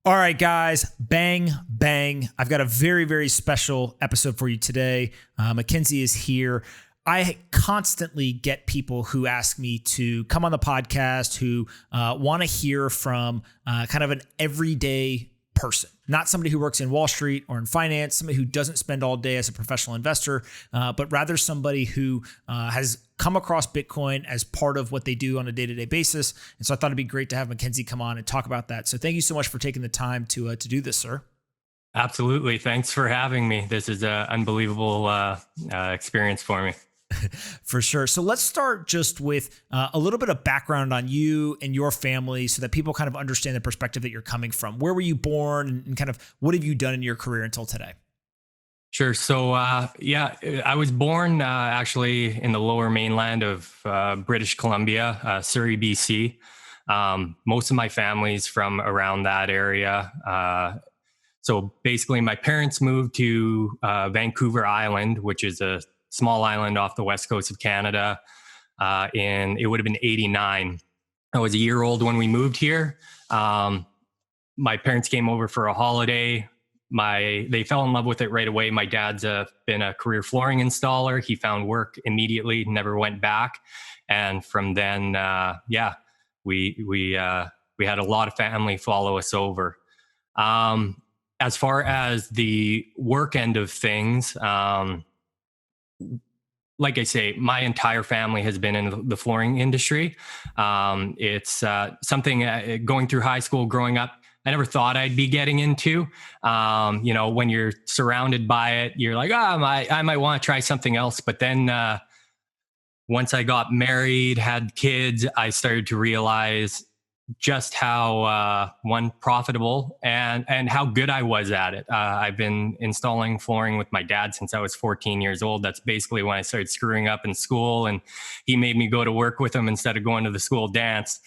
All right, guys, bang, bang. I've got a very, very special episode for you today. McKenzie is here. I constantly get people who ask me to come on the podcast who want to hear from kind of an everyday person, not somebody who works in Wall Street or in finance, somebody who doesn't spend all day as a professional investor, but rather somebody who has come across Bitcoin as part of what they do on a day-to-day basis. And so I thought it'd be great to have McKenzie come on and talk about that. So thank you so much for taking the time to do this, sir. Absolutely. Thanks for having me. This is an unbelievable experience for me. For sure. So let's start just with a little bit of background on you and your family so that people kind of understand the perspective that you're coming from. Where were you born and kind of what have you done in your career until today? Sure. So, I was born actually in the lower mainland of British Columbia, Surrey, BC. Most of my family's from around that area. So basically my parents moved to Vancouver Island, which is a small island off the west coast of Canada. It would have been 89. I was a year old when we moved here. My parents came over for a holiday. They fell in love with it right away. My dad's been a career flooring installer. He found work immediately, never went back. And from then, we had a lot of family follow us over. As far as the work end of things, like I say, my entire family has been in the flooring industry. It's something going through high school, growing up, I never thought I'd be getting into. When you're surrounded by it, you're like, I might want to try something else. But then once I got married, had kids, I started to realize just how profitable and how good I was at it. I've been installing flooring with my dad since I was 14 years old. That's basically when I started screwing up in school, and he made me go to work with him instead of going to the school dance.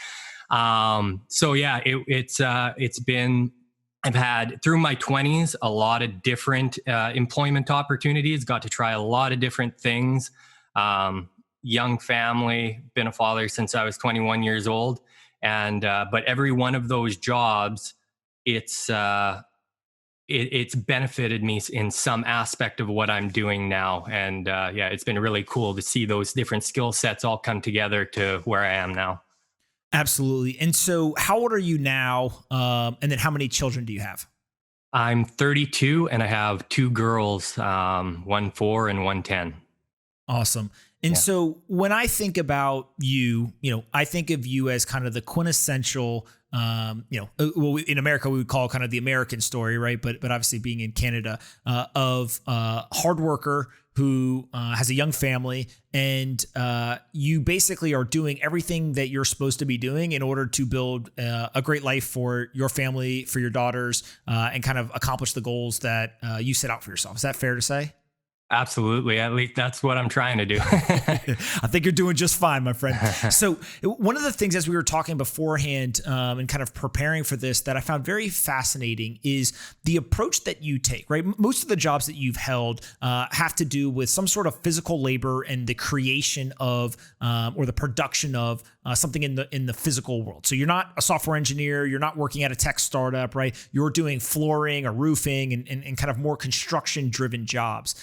It's been, I've had through my 20s a lot of different employment opportunities, got to try a lot of different things. Young family, been a father since I was 21 years old. But every one of those jobs, it's benefited me in some aspect of what I'm doing now. And it's been really cool to see those different skill sets all come together to where I am now. Absolutely. And so how old are you now? And then how many children do you have? I'm 32 and I have two girls, 1 4 and 1 10. Awesome. And so when I think about you, I think of you as kind of the quintessential, in America, we would call kind of the American story, right? But obviously being in Canada, of a hard worker who has a young family, and you basically are doing everything that you're supposed to be doing in order to build a great life for your family, for your daughters, and kind of accomplish the goals that you set out for yourself. Is that fair to say? Absolutely. At least that's what I'm trying to do. I think you're doing just fine, my friend. So one of the things, as we were talking beforehand and kind of preparing for this, that I found very fascinating is the approach that you take, right? Most of the jobs that you've held have to do with some sort of physical labor and the creation of or the production of something in the physical world. So you're not a software engineer, you're not working at a tech startup, right? You're doing flooring or roofing and kind of more construction driven jobs.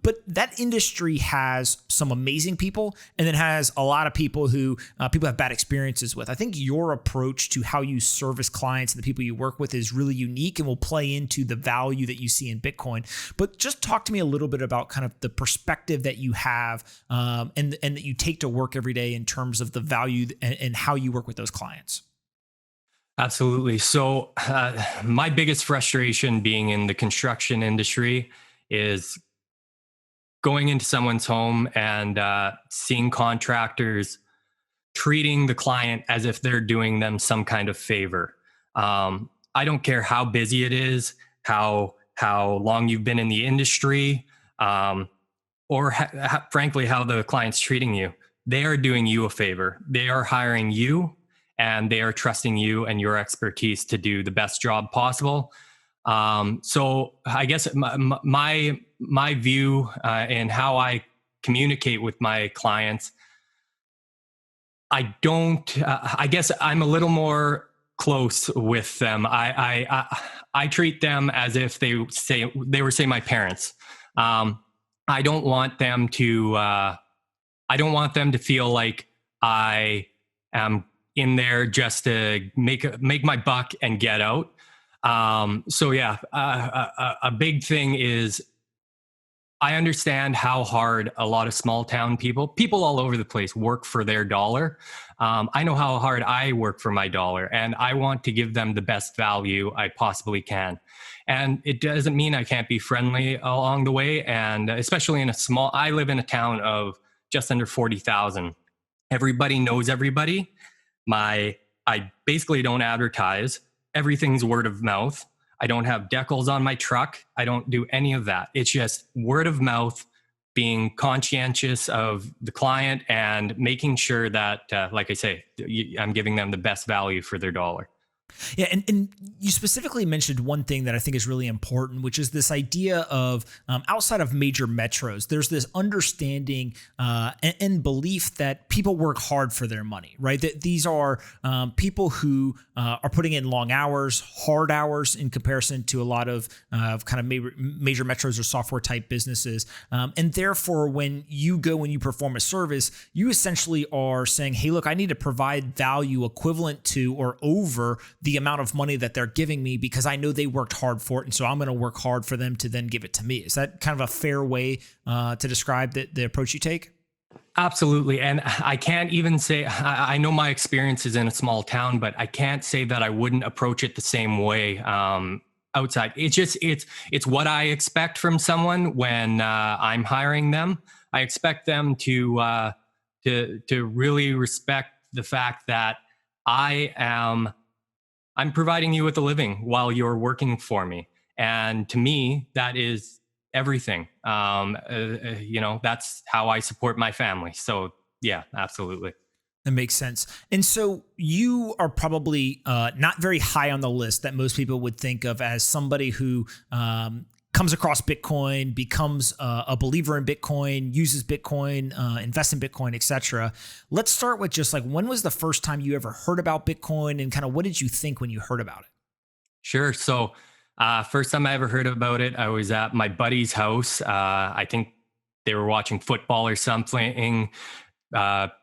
But that industry has some amazing people and then has a lot of people who people have bad experiences with. I think your approach to how you service clients and the people you work with is really unique and will play into the value that you see in Bitcoin. But just talk to me a little bit about kind of the perspective that you have and that you take to work every day in terms of the value and how you work with those clients. Absolutely. So my biggest frustration being in the construction industry is going into someone's home and seeing contractors treating the client as if they're doing them some kind of favor. I don't care how busy it is, how long you've been in the industry, or frankly, how the client's treating you. They are doing you a favor. They are hiring you and they are trusting you and your expertise to do the best job possible. So I guess my view and how I communicate with my clients, I guess I'm a little more close with them. I treat them as if they were my parents. I don't want them to feel like I am in there just to make my buck and get out. So yeah, a big thing is I understand how hard a lot of small town people all over the place work for their dollar. I know how hard I work for my dollar, and I want to give them the best value I possibly can. And it doesn't mean I can't be friendly along the way. And especially I live in a town of just under 40,000. Everybody knows everybody. I basically don't advertise. Everything's word of mouth. I don't have decals on my truck. I don't do any of that. It's just word of mouth, being conscientious of the client and making sure that, like I say, I'm giving them the best value for their dollar. Yeah, and you specifically mentioned one thing that I think is really important, which is this idea of outside of major metros, there's this understanding and belief that people work hard for their money, right? That these are people who are putting in long hours, hard hours in comparison to a lot of kind of major metros or software type businesses. And therefore, when you perform a service, you essentially are saying, hey, look, I need to provide value equivalent to or over the amount of money that they're giving me because I know they worked hard for it. And so I'm going to work hard for them to then give it to me. Is that kind of a fair way to describe the approach you take? Absolutely. And I can't even say, I know my experience is in a small town, but I can't say that I wouldn't approach it the same way outside. It's what I expect from someone when I'm hiring them. I expect them to really respect the fact that I'm providing you with a living while you're working for me. And to me, that is everything. That's how I support my family. So yeah, absolutely. That makes sense. And so you are probably not very high on the list that most people would think of as somebody who comes across Bitcoin, becomes a believer in Bitcoin, uses Bitcoin, invests in Bitcoin, etc. Let's start with just like, when was the first time you ever heard about Bitcoin, and kind of what did you think when you heard about it? Sure. So first time I ever heard about it, I was at my buddy's house. I think they were watching football or something,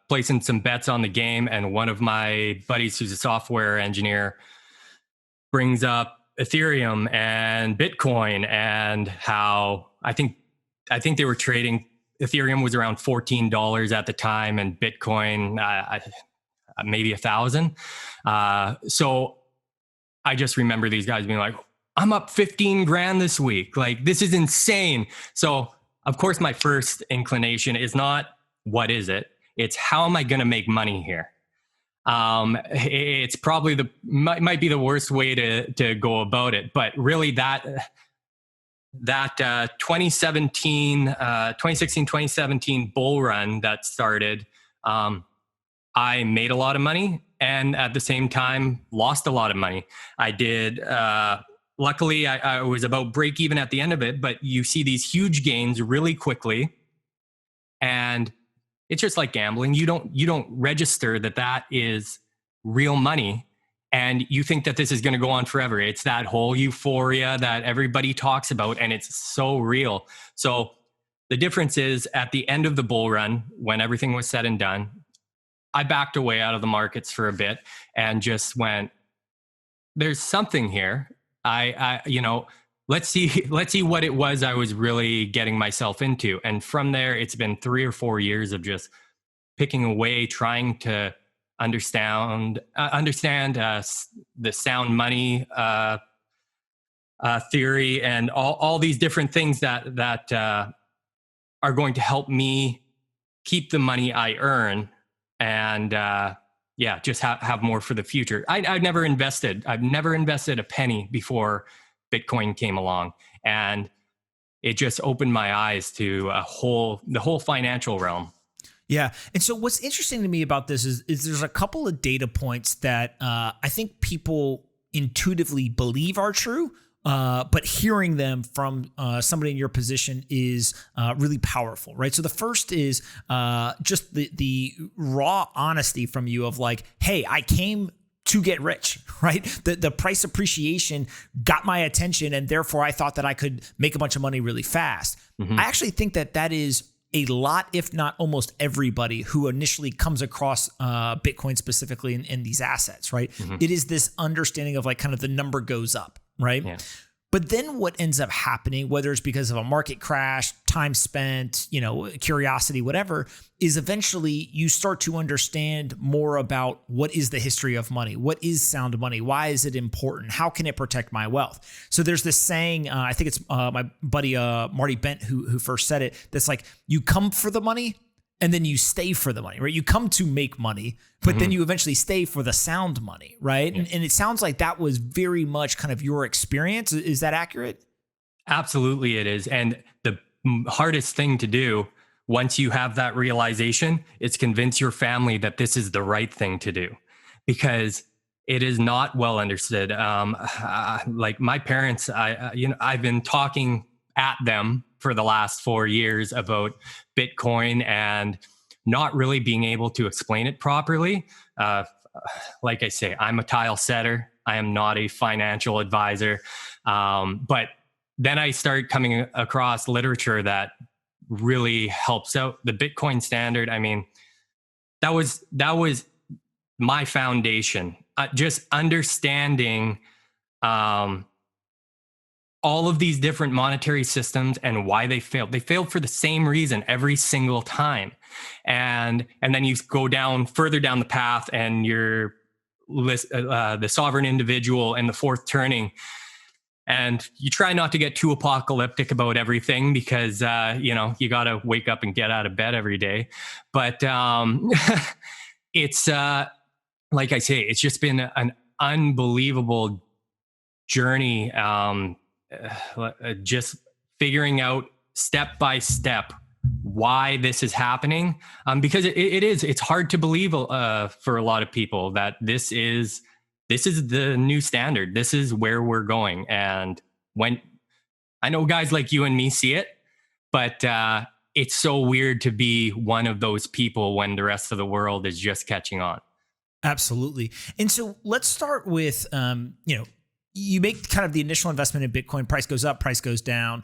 placing some bets on the game. And one of my buddies, who's a software engineer, brings up Ethereum and Bitcoin, and how I think they were trading. Ethereum was around $14 at the time, and Bitcoin maybe 1,000. So I just remember these guys being like, "I'm up 15 grand this week. Like, this is insane." So of course, my first inclination is not what is it? It's how am I going to make money here? It's probably might be the worst way to go about it, but really that 2016, 2017 bull run that started, I made a lot of money, and at the same time lost a lot of money. I did, luckily I was about break even at the end of it, but you see these huge gains really quickly, and it's just like gambling. You don't register that is real money, and you think that this is going to go on forever. It's that whole euphoria that everybody talks about, and it's so real. So the difference is, at the end of the bull run, when everything was said and done, I backed away out of the markets for a bit and just went, there's something here. Let's see what it was I was really getting myself into. And from there, it's been 3 or 4 years of just picking away, trying to understand the sound money theory, and all these different things that are going to help me keep the money I earn, and just have more for the future. I've never invested a penny before Bitcoin came along, and it just opened my eyes to the whole financial realm. Yeah. And so what's interesting to me about this is there's a couple of data points that I think people intuitively believe are true, but hearing them from somebody in your position is really powerful, right? So the first is just the raw honesty from you of like, hey, I came to get rich, right? The price appreciation got my attention, and therefore I thought that I could make a bunch of money really fast. I actually think that is a lot, if not almost everybody who initially comes across Bitcoin specifically in these assets, right? It is this understanding of like kind of the number goes up, right? Yeah. But then what ends up happening, whether it's because of a market crash, time spent, curiosity, whatever, is eventually you start to understand more about what is the history of money? What is sound money? Why is it important? How can it protect my wealth? So there's this saying, I think it's my buddy Marty Bent who first said it, that's like, you come for the money and then you stay for the money, right? You come to make money, but then you eventually stay for the sound money, right? Yeah. And it sounds like that was very much kind of your experience. Is that accurate? Absolutely, it is. And the hardest thing to do once you have that realization is convince your family that this is the right thing to do, because it is not well understood. Like my parents, I've been talking at them for the last 4 years about Bitcoin and not really being able to explain it properly. Like I say, I'm a tile setter. I am not a financial advisor. But then I started coming across literature that really helps out the Bitcoin standard. I mean, that was my foundation. Just understanding all of these different monetary systems and why they failed. They failed for the same reason every single time. And then you go further down the path and you're the sovereign individual and the fourth turning. And you try not to get too apocalyptic about everything because, you got to wake up and get out of bed every day. But it's, like I say, it's just been an unbelievable journey. Just figuring out step by step why this is happening, because it's hard to believe for a lot of people that this is the new standard. This is where we're going. And when I know guys like you and me see it, but it's so weird to be one of those people when the rest of the world is just catching on. Absolutely. And so let's start with, you make kind of the initial investment in Bitcoin, price goes up, price goes down.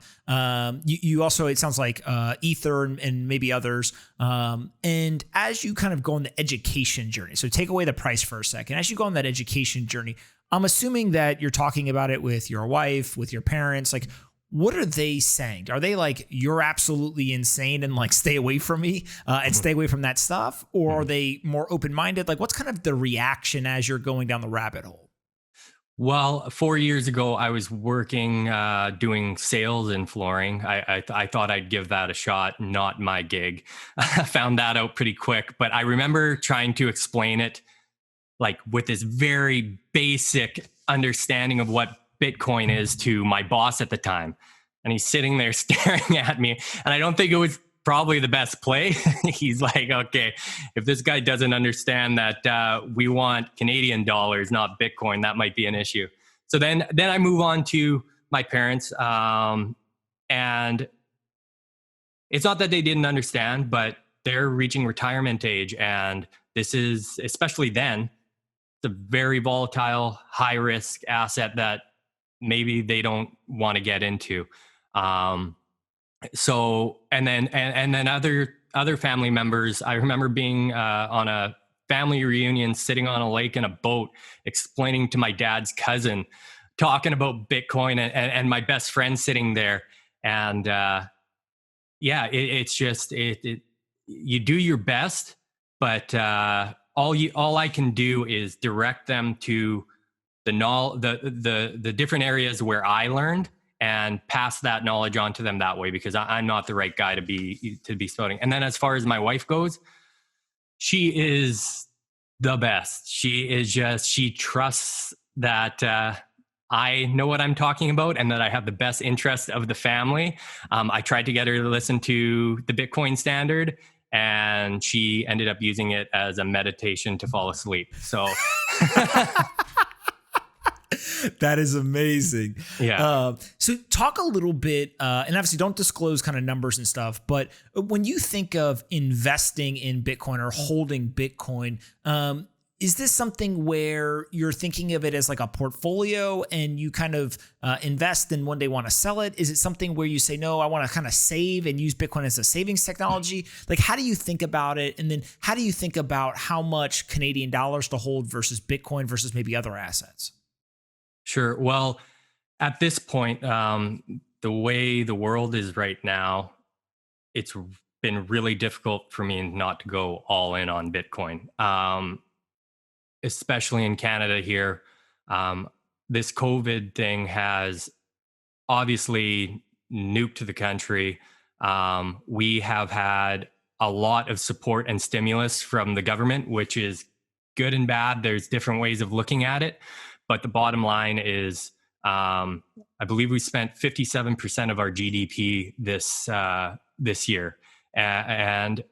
You also, it sounds like Ether and maybe others. And as you kind of go on the education journey, so take away the price for a second. As you go on that education journey, I'm assuming that you're talking about it with your wife, with your parents. Like, what are they saying? Are they like, you're absolutely insane and like, stay away from me and stay away from that stuff? Or are they more open-minded? Like, what's kind of the reaction as you're going down the rabbit hole? Well, 4 years ago, I was working, doing sales in flooring. I thought I'd give that a shot, not my gig. I found that out pretty quick, but I remember trying to explain it like with this very basic understanding of what Bitcoin is to my boss at the time. And he's sitting there staring at me. And I don't think it was probably the best play. He's like, okay, if this guy doesn't understand that we want Canadian dollars, not Bitcoin, that might be an issue. So then I move on to my parents. And it's not that they didn't understand, but they're reaching retirement age. And this is, especially then, it's a very volatile, high risk asset that maybe they don't want to get into. So, and then other family members, I remember being on a family reunion, sitting on a lake in a boat, explaining to my dad's cousin, talking about Bitcoin and my best friend sitting there. And it's just, you do your best, but all I can do is direct them to the different areas where I learned, and pass that knowledge on to them that way, because I'm not the right guy to be spouting. And then as far as my wife goes, she is the best. She trusts that I know what I'm talking about and that I have the best interest of the family. I tried to get her to listen to the Bitcoin standard, and she ended up using it as a meditation to fall asleep. So... That is amazing. Yeah. So talk a little bit, and obviously don't disclose kind of numbers and stuff, but when you think of investing in Bitcoin or holding Bitcoin, Is this something where you're thinking of it as like a portfolio and you kind of invest and one day want to sell it? Is it something where you say, no, I want to kind of save and use Bitcoin as a savings technology? Like, how do you think about it? And then how do you think about how much Canadian dollars to hold versus Bitcoin versus maybe other assets? Sure. Well, at this point, the way the world is right now, it's been really difficult for me not to go all in on Bitcoin. Especially in Canada here. This COVID thing has obviously nuked the country. We have had a lot of support and stimulus from the government, which is good and bad. There's different ways of looking at it. But the bottom line is, I believe we spent 57% of our GDP this year. And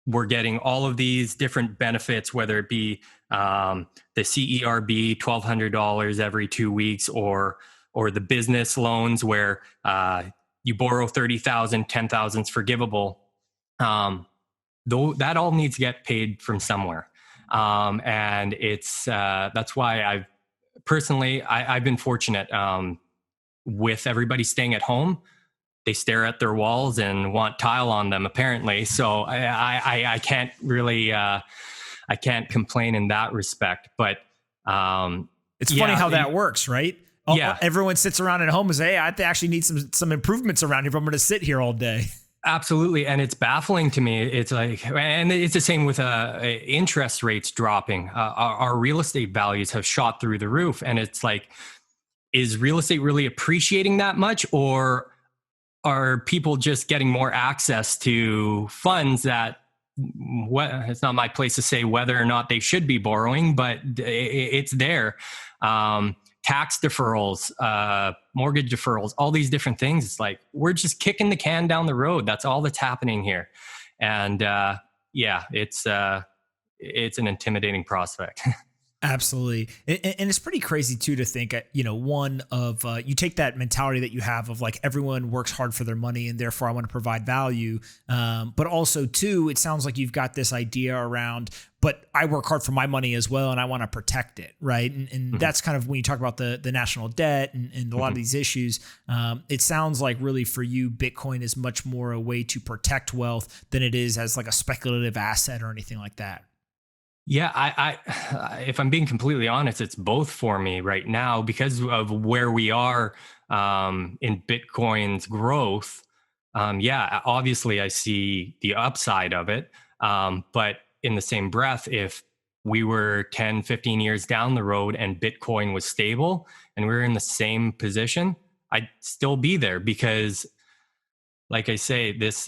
we're getting all of these different benefits, whether it be the CERB, $1,200 every 2 weeks, or the business loans where you borrow $30,000, $10,000 is forgivable. Though that all needs to get paid from somewhere, and it's that's why I've been fortunate with everybody staying at home. They stare at their walls and want tile on them, apparently. So I can't really, I can't complain in that respect. But it's funny how that works, right? Yeah. Everyone sits around at home and says, hey, I actually need some improvements around here if I'm going to sit here all day. Absolutely. And it's baffling to me. It's like, and it's the same with interest rates dropping. Our real estate values have shot through the roof. And it's like, is real estate really appreciating that much, or are people just getting more access to funds that it's not my place to say whether or not they should be borrowing, but it's there. Tax deferrals, mortgage deferrals, all these different things. It's like, we're just kicking the can down the road. That's all that's happening here. And it's an intimidating prospect. Absolutely. And it's pretty crazy too, to think, one of, you take that mentality that you have of like, everyone works hard for their money and therefore I want to provide value. But also too, it sounds like you've got this idea around, but I work hard for my money as well and I want to protect it. Right. And mm-hmm. that's kind of when you talk about the national debt and a lot of these issues, it sounds like really for you, Bitcoin is much more a way to protect wealth than it is as like a speculative asset or anything like that. Yeah, I if I'm being completely honest, it's both for me right now because of where we are in Bitcoin's growth. Obviously I see the upside of it. But in the same breath, if we were 10, 15 years down the road and Bitcoin was stable and we were in the same position, I'd still be there because, like I say, this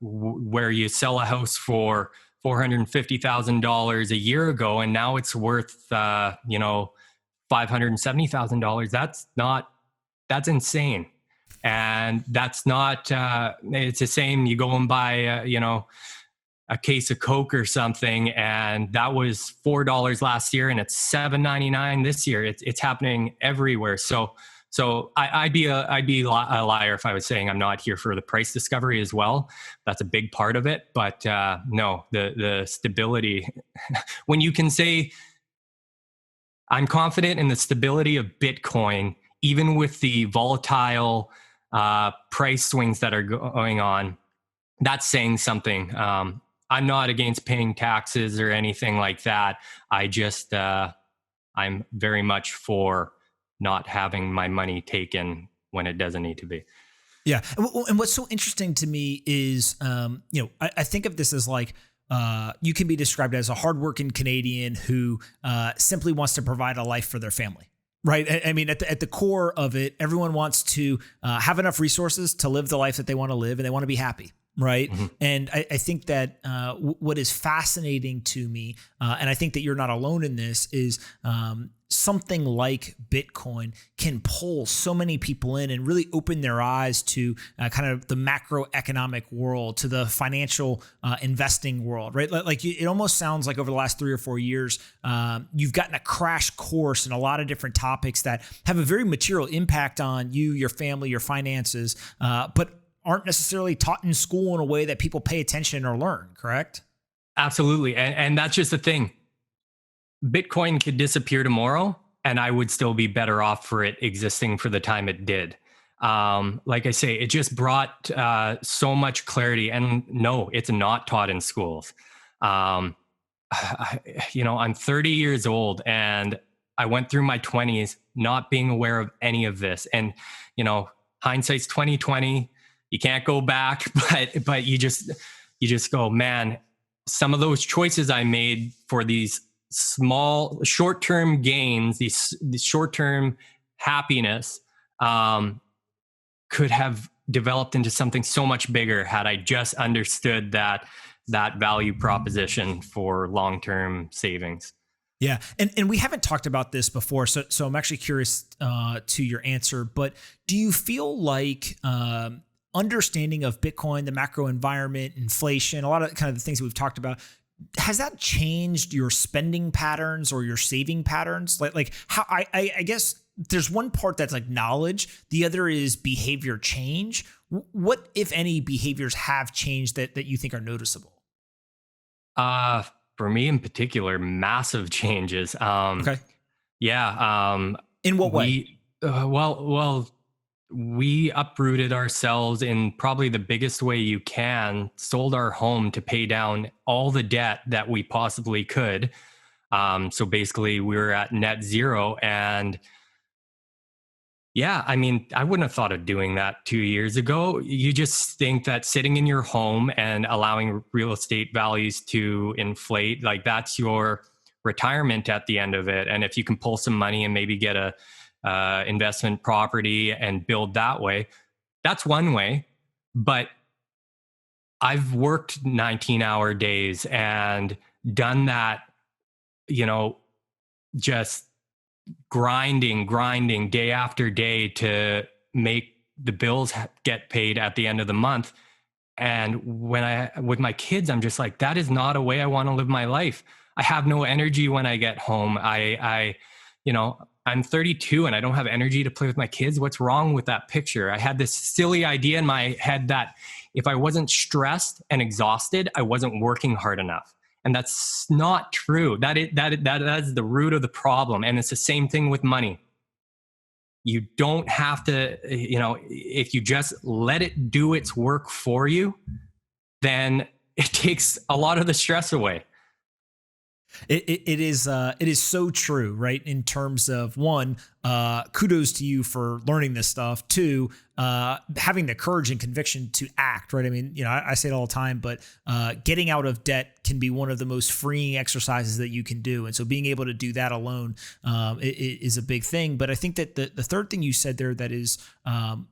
where you sell a house for $450,000 a year ago, and now it's worth, $570,000. That's insane. And that's not, it's the same. You go and buy, a case of Coke or something, and that was $4 last year and it's $7.99 this year. It's happening everywhere. So I'd be a liar if I was saying I'm not here for the price discovery as well. That's a big part of it. But no, the stability, when you can say, I'm confident in the stability of Bitcoin, even with the volatile price swings that are going on, that's saying something. I'm not against paying taxes or anything like that. I just, I'm very much for not having my money taken when it doesn't need to be. Yeah. And what's so interesting to me is, I think of this as like, you can be described as a hardworking Canadian who simply wants to provide a life for their family. Right. I mean, at the core of it, everyone wants to have enough resources to live the life that they want to live, and they want to be happy. Right. Mm-hmm. And I think that what is fascinating to me, and I think that you're not alone in this, is something like Bitcoin can pull so many people in and really open their eyes to kind of the macroeconomic world, to the financial investing world, right? Like it almost sounds like over the last 3 or 4 years, you've gotten a crash course in a lot of different topics that have a very material impact on you, your family, your finances, but aren't necessarily taught in school in a way that people pay attention or learn, correct? Absolutely. And that's just the thing. Bitcoin could disappear tomorrow and I would still be better off for it existing for the time it did. Like I say, it just brought so much clarity. And no, it's not taught in schools. Um, I'm 30 years old and I went through my 20s not being aware of any of this. And, hindsight's 2020. You can't go back, but you just go, man, some of those choices I made for these small short-term gains, these short-term happiness, could have developed into something so much bigger had I just understood that value proposition for long-term savings. Yeah. And we haven't talked about this before. So I'm actually curious to your answer, but do you feel like understanding of Bitcoin, the macro environment, inflation, a lot of kind of the things that we've talked about, has that changed your spending patterns or your saving patterns? Like how I guess there's one part that's like knowledge. The other is behavior change. What, if any, behaviors have changed that you think are noticeable? For me in particular, massive changes. Okay. Yeah. In what way? Well, we uprooted ourselves in probably the biggest way you can, sold our home to pay down all the debt that we possibly could. So basically we were at net zero. And yeah, I mean, I wouldn't have thought of doing that 2 years ago. You just think that sitting in your home and allowing real estate values to inflate, like that's your retirement at the end of it. And if you can pull some money and maybe get a investment property and build that way, that's one way. But I've worked 19-hour days and done that, just grinding day after day to make the bills get paid at the end of the month. And with my kids, I'm just like, that is not a way I want to live my life. I have no energy when I get home. I'm 32 and I don't have energy to play with my kids. What's wrong with that picture? I had this silly idea in my head that if I wasn't stressed and exhausted, I wasn't working hard enough. And that's not true. That is the root of the problem. And it's the same thing with money. You don't have to, if you just let it do its work for you, then it takes a lot of the stress away. It is so true, right? In terms of one, kudos to you for learning this stuff. Two, having the courage and conviction to act, right? I mean, I say it all the time, but getting out of debt can be one of the most freeing exercises that you can do. And so being able to do that alone is a big thing. But I think that the third thing you said there that is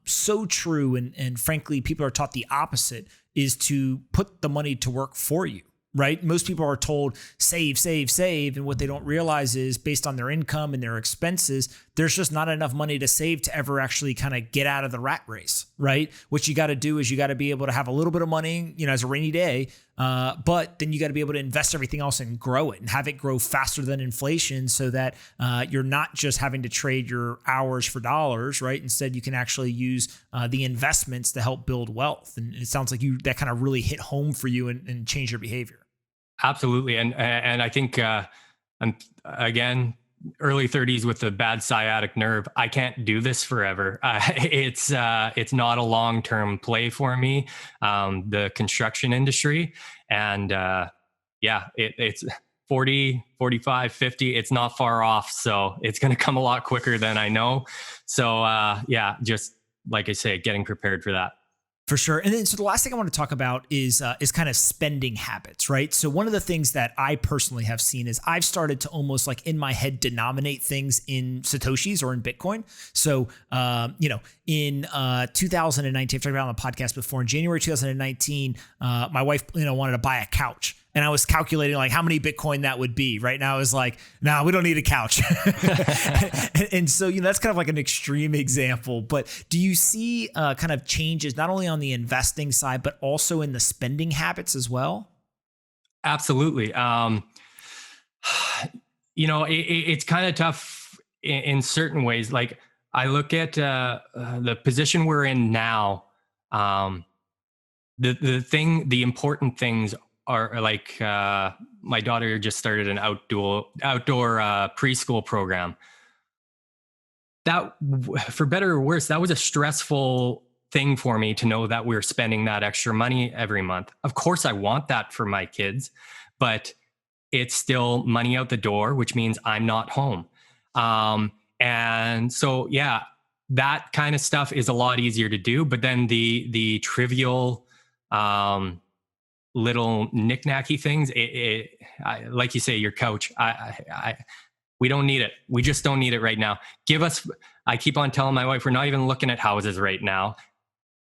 so true, and frankly, people are taught the opposite, is to put the money to work for you. Right? Most people are told save. And what they don't realize is based on their income and their expenses, there's just not enough money to save to ever actually kind of get out of the rat race. Right? What you got to do is you got to be able to have a little bit of money, as a rainy day. But then you got to be able to invest everything else and grow it and have it grow faster than inflation so that you're not just having to trade your hours for dollars, right? Instead, you can actually use the investments to help build wealth. And it sounds like that kind of really hit home for you and changed your behavior. Absolutely. And I think, I'm again, early 30s with a bad sciatic nerve. I can't do this forever. It's not a long-term play for me. The construction industry, and it's 40, 45, 50. It's not far off. So it's going to come a lot quicker than I know. So just like I say, getting prepared for that. For sure. And then, so the last thing I want to talk about is kind of spending habits, right? So one of the things that I personally have seen is I've started to almost like in my head denominate things in Satoshis or in Bitcoin. So, in 2019, I've talked about on the podcast before, in January 2019, my wife, wanted to buy a couch. And I was calculating like how many Bitcoin that would be. Right now I was like, no, we don't need a couch. and so, that's kind of like an extreme example. But do you see kind of changes not only on the investing side, but also in the spending habits as well? Absolutely. It's kind of tough in certain ways. Like I look at the position we're in now. The important things are like, my daughter just started an outdoor preschool program. That, for better or worse, that was a stressful thing for me to know that we're spending that extra money every month. Of course, I want that for my kids, but it's still money out the door, which means I'm not home. And so, yeah, that kind of stuff is a lot easier to do. But then the trivial, little knick-knacky things, like you say, your couch, we don't need it. We just don't need it right now. I keep on telling my wife, we're not even looking at houses right now.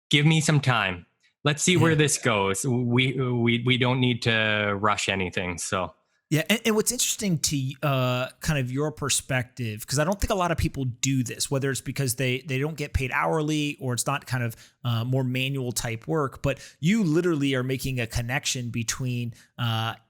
Give me some time. Let's see where this goes. We don't need to rush anything. So. Yeah. And what's interesting to kind of your perspective, because I don't think a lot of people do this, whether it's because they don't get paid hourly or it's not kind of more manual type work, but you literally are making a connection between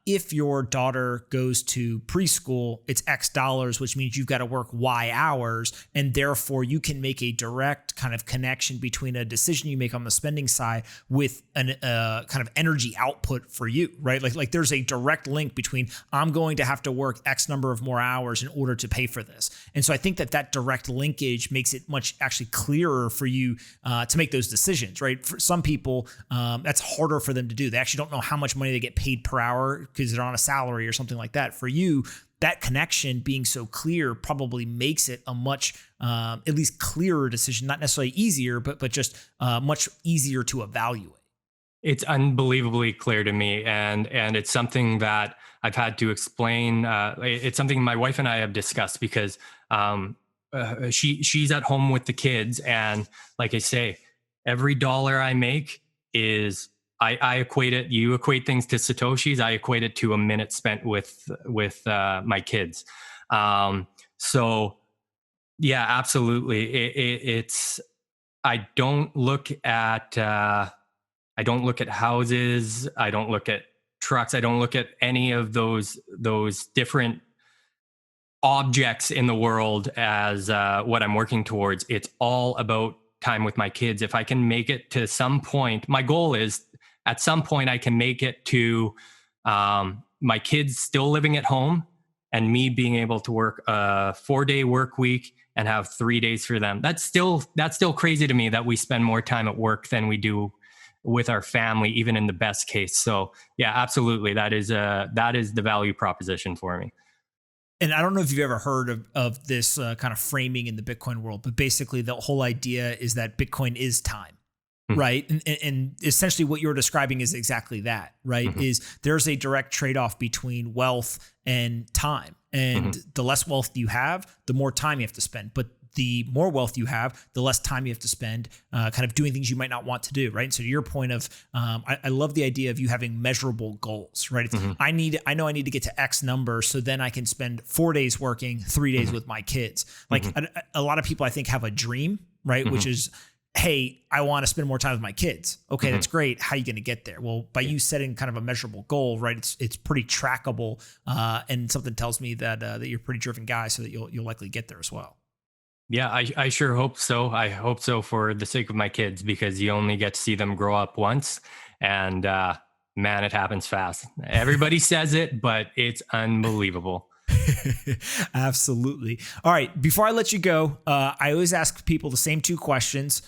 if your daughter goes to preschool, it's X dollars, which means you've got to work Y hours. And therefore you can make a direct kind of connection between a decision you make on the spending side with an kind of energy output for you, right? Like there's a direct link between I'm going to have to work X number of more hours in order to pay for this. And so I think that direct linkage makes it much actually clearer for you to make those decisions, right? For some people, that's harder for them to do. They actually don't know how much money they get paid per hour because they're on a salary or something like that. For you, that connection being so clear probably makes it a much at least clearer decision, not necessarily easier, but just much easier to evaluate. It's unbelievably clear to me, and it's something that I've had to explain. It's something my wife and I have discussed because she's at home with the kids, and like I say, every dollar I make is I equate it. You equate things to satoshis. I equate it to a minute spent with my kids. So yeah, absolutely. It's I don't look at houses. I don't look at trucks. I don't look at any of those different objects in the world as what I'm working towards. It's all about time with my kids. If I can make it to some point, my goal is at some point I can make it to my kids still living at home and me being able to work a 4-day work week and have 3 days for them. That's still crazy to me that we spend more time at work than we do with our family, even in the best case. So yeah, absolutely. That is the value proposition for me. And I don't know if you've ever heard of this kind of framing in the Bitcoin world, but basically the whole idea is that Bitcoin is time, right? And essentially what you're describing is exactly that, right? Is there's a direct trade-off between wealth and time. And the less wealth you have, the more time you have to spend. But the more wealth you have, the less time you have to spend kind of doing things you might not want to do, right? And so to your point of, I love the idea of you having measurable goals, right? It's, I know I need to get to X number, so then I can spend 4 days working, 3 days with my kids. Like a lot of people I think have a dream, right? Which is, hey, I want to spend more time with my kids. Okay, that's great. How are you going to get there? Well, by you setting kind of a measurable goal, right? It's pretty trackable, and something tells me that that you're a pretty driven guy, so that you'll likely get there as well. Yeah, I sure hope so. I hope so for the sake of my kids, because you only get to see them grow up once. And man, it happens fast. Everybody says it, but it's unbelievable. Absolutely. All right. Before I let you go, I always ask people the same 2 questions.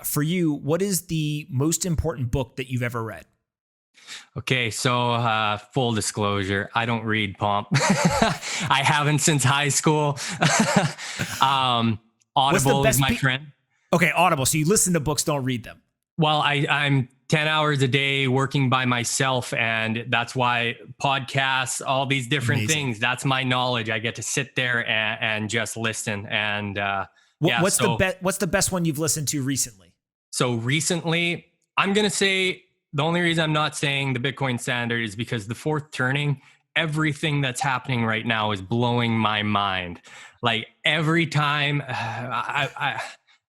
For you, what is the most important book that you've ever read? Okay, so full disclosure, I don't read Pomp. I haven't since high school. Audible is my friend. Okay, Audible. So you listen to books, don't read them. Well, I'm 10 hours a day working by myself, and that's why podcasts, all these different things, that's my knowledge. I get to sit there and just listen. And what's the best one you've listened to recently? So recently, I'm going to say, the only reason I'm not saying the Bitcoin Standard is because the fourth turning, everything that's happening right now is blowing my mind. Like every time I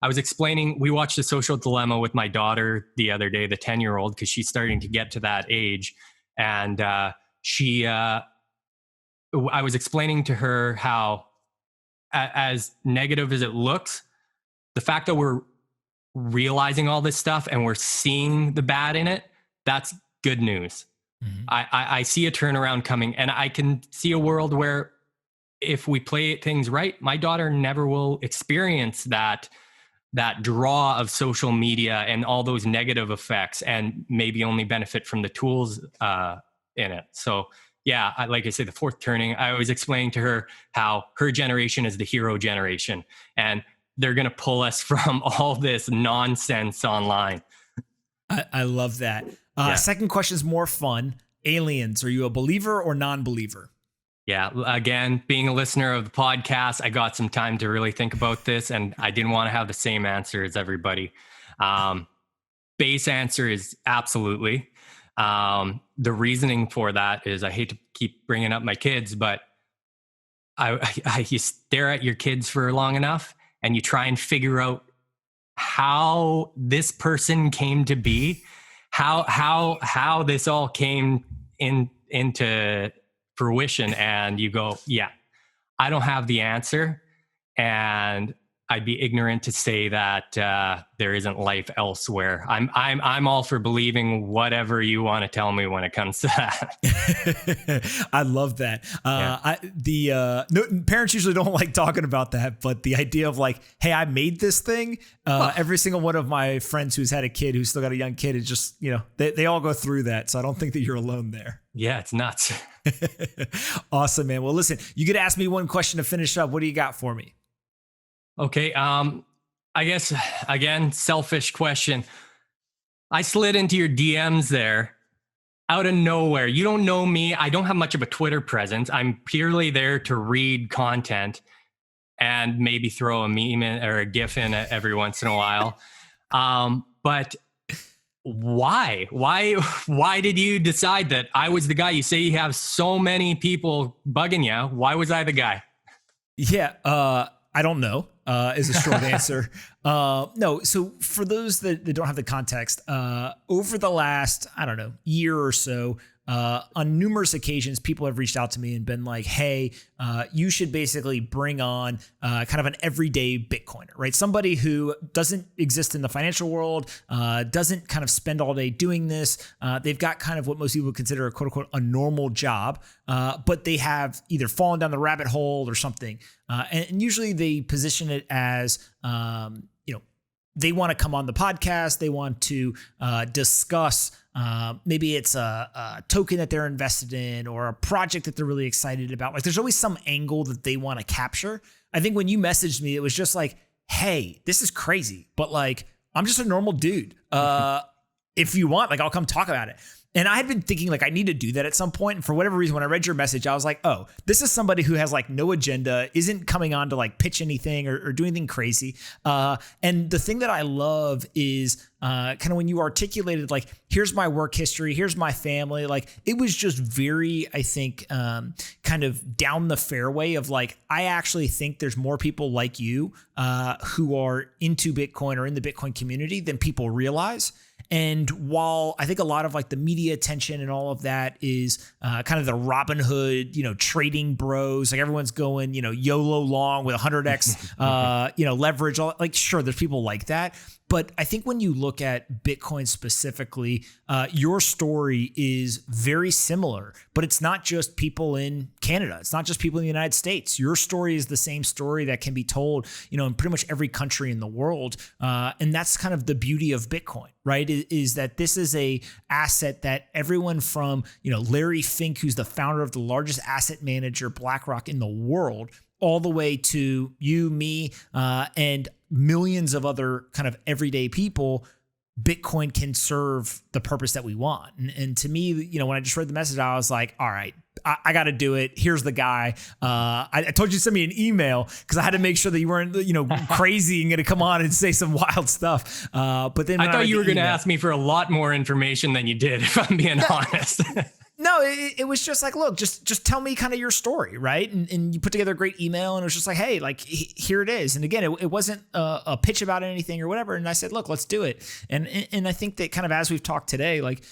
was explaining, we watched The Social Dilemma with my daughter the other day, the 10-year-old, because she's starting to get to that age. And I was explaining to her how, as negative as it looks, the fact that we're realizing all this stuff and we're seeing the bad in it, that's good news. Mhm. I see a turnaround coming, and I can see a world where if we play things right, my daughter never will experience that draw of social media and all those negative effects, and maybe only benefit from the tools in it. So yeah, like I say, the fourth turning, I was explaining to her how her generation is the hero generation, and they're going to pull us from all this nonsense online. I love that. Yeah. Second question is more fun. Aliens, are you a believer or non-believer? Yeah. Again, being a listener of the podcast, I got some time to really think about this, and I didn't want to have the same answer as everybody. Base answer is absolutely. The reasoning for that is, I hate to keep bringing up my kids, but you stare at your kids for long enough and you try and figure out how this person came to be, how this all came into fruition, and you go, yeah, I don't have the answer, and I'd be ignorant to say that there isn't life elsewhere. I'm all for believing whatever you want to tell me when it comes to that. I love that. Yeah. Parents usually don't like talking about that, but the idea of like, hey, I made this thing. Every single one of my friends who's had a kid, who's still got a young kid, is just, they all go through that. So I don't think that you're alone there. Yeah, it's nuts. Awesome, man. Well, listen, you could ask me one question to finish up. What do you got for me? Okay. I guess, again, selfish question. I slid into your DMs there out of nowhere. You don't know me. I don't have much of a Twitter presence. I'm purely there to read content and maybe throw a meme in, or a GIF in every once in a while. But why did you decide that I was the guy? You say you have so many people bugging you. Why was I the guy? Yeah. I don't know, is a short answer. No. So for those that don't have the context, over the last, I don't know, year or so, on numerous occasions, people have reached out to me and been like, hey, you should basically bring on kind of an everyday Bitcoiner, right? Somebody who doesn't exist in the financial world, doesn't kind of spend all day doing this. They've got kind of what most people would consider a quote unquote a normal job, but they have either fallen down the rabbit hole or something. And usually they position it as, they want to come on the podcast. They want to discuss, maybe it's a token that they're invested in or a project that they're really excited about. Like there's always some angle that they want to capture. I think when you messaged me, it was just like, hey, this is crazy, but like, I'm just a normal dude. If you want, like, I'll come talk about it. And I had been thinking like I need to do that at some point. And for whatever reason, when I read your message, I was like, oh, this is somebody who has like no agenda, isn't coming on to like pitch anything or do anything crazy. And the thing that I love is kind of when you articulated like, here's my work history, here's my family. Like it was just very, I think, kind of down the fairway of like, I actually think there's more people like you who are into Bitcoin or in the Bitcoin community than people realize. And while I think a lot of like the media attention and all of that is kind of the Robin Hood, trading bros, like everyone's going, YOLO long with 100x, leverage, like sure, there's people like that. But I think when you look at Bitcoin specifically, your story is very similar, but it's not just people in Canada. It's not just people in the United States. Your story is the same story that can be told, in pretty much every country in the world. And that's kind of the beauty of Bitcoin, right? Is that this is a asset that everyone from, Larry Fink, who's the founder of the largest asset manager, BlackRock in the world, all the way to you, me, and millions of other kind of everyday people, Bitcoin can serve the purpose that we want. And to me, when I just read the message, I was like, all right, I got to do it. Here's the guy. I told you to send me an email because I had to make sure that you weren't, crazy and going to come on and say some wild stuff. But then I thought you were going to ask me for a lot more information than you did, if I'm being honest. No, it was just like, look, just tell me kind of your story, right? And you put together a great email, and it was just like, hey, like here it is. And again, it wasn't a pitch about anything or whatever. And I said, look, let's do it. And I think that kind of as we've talked today, like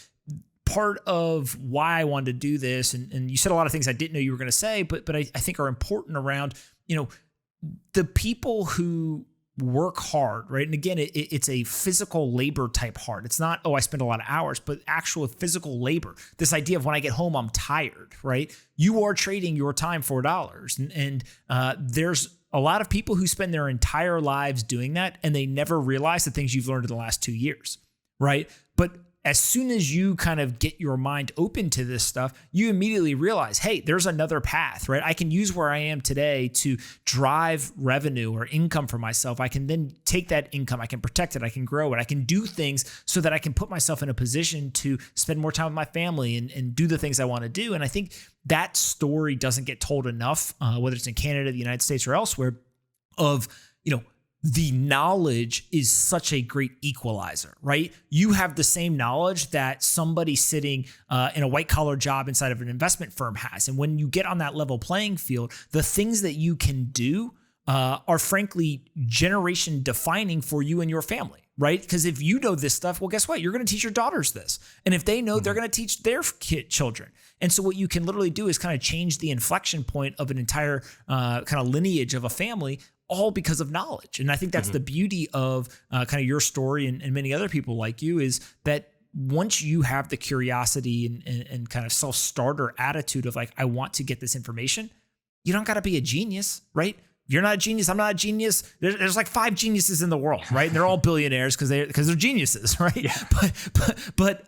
part of why I wanted to do this, and you said a lot of things I didn't know you were going to say, but I think are important around, the people who work hard, right? And again, it's a physical labor type hard. It's not, oh, I spend a lot of hours, but actual physical labor. This idea of when I get home, I'm tired, right? You are trading your time for dollars. And there's a lot of people who spend their entire lives doing that, and they never realize the things you've learned in the last 2 years, right? But as soon as you kind of get your mind open to this stuff, you immediately realize, hey, there's another path, right? I can use where I am today to drive revenue or income for myself. I can then take that income, I can protect it, I can grow it, I can do things so that I can put myself in a position to spend more time with my family and do the things I want to do. And I think that story doesn't get told enough, whether it's in Canada, the United States, or elsewhere, of, the knowledge is such a great equalizer, right? You have the same knowledge that somebody sitting in a white collar job inside of an investment firm has. And when you get on that level playing field, the things that you can do are frankly generation defining for you and your family, right? Because if you know this stuff, well, guess what? You're going to teach your daughters this. And if they know, they're going to teach their children. And so what you can literally do is kind of change the inflection point of an entire kind of lineage of a family, all because of knowledge. And I think that's the beauty of kind of your story and many other people like you, is that once you have the curiosity and kind of self-starter attitude of like, I want to get this information, you don't got to be a genius, right? You're not a genius. I'm not a genius. There's like 5 geniuses in the world, right? And they're all billionaires because they're geniuses, right? Yeah. But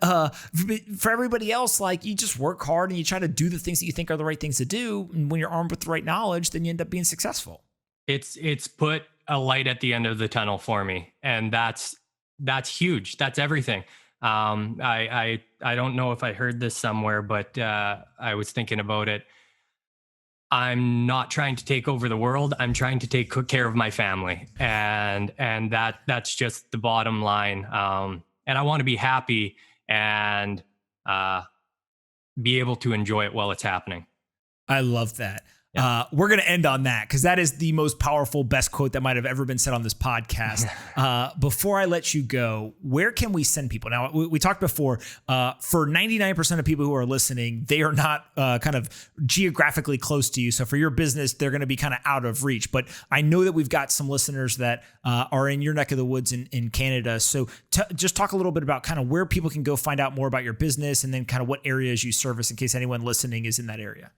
for everybody else, like, you just work hard and you try to do the things that you think are the right things to do. And when you're armed with the right knowledge, then you end up being successful. It's put a light at the end of the tunnel for me, and that's huge. That's everything. I don't know if I heard this somewhere, but I was thinking about it. I'm not trying to take over the world. I'm trying to take care of my family, and that's just the bottom line. And I want to be happy and be able to enjoy it while it's happening. I love that. We're going to end on that because that is the most powerful, best quote that might have ever been said on this podcast. Before I let you go, where can we send people? Now, we talked before, for 99% of people who are listening, they are not kind of geographically close to you. So for your business, they're going to be kind of out of reach. But I know that we've got some listeners that are in your neck of the woods in Canada. So just talk a little bit about kind of where people can go find out more about your business, and then kind of what areas you service in case anyone listening is in that area.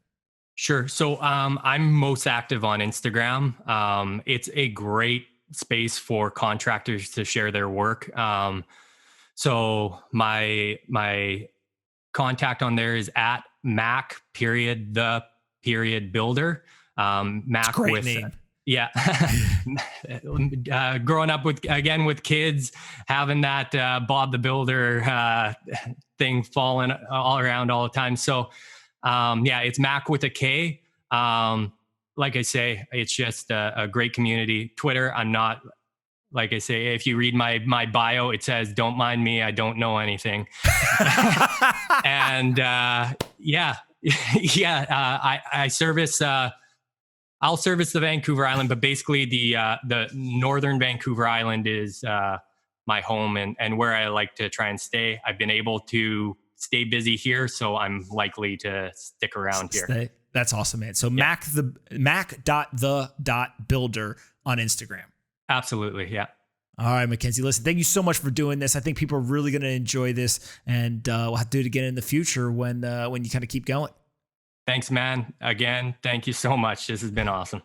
Sure. So I'm most active on Instagram. It's a great space for contractors to share their work. So my contact on there is at Mac.the.builder. Mac with name. Yeah. Growing up with kids, having that Bob the Builder thing falling all around all the time. So it's Mac with a K. Like I say, it's just a great community. Twitter, I'm not, like I say, if you read my bio, it says, don't mind me, I don't know anything. And I service, I'll service the Vancouver Island, but basically the northern Vancouver Island is my home and where I like to try and stay. I've been able to stay busy here, so I'm likely to stick around here. That's awesome, man. So yeah. Mac.the.builder on Instagram. Absolutely, yeah. All right, McKenzie, listen, thank you so much for doing this. I think people are really going to enjoy this, and we'll have to do it again in the future when you kind of keep going. Thanks, man. Again, thank you so much. This has been awesome.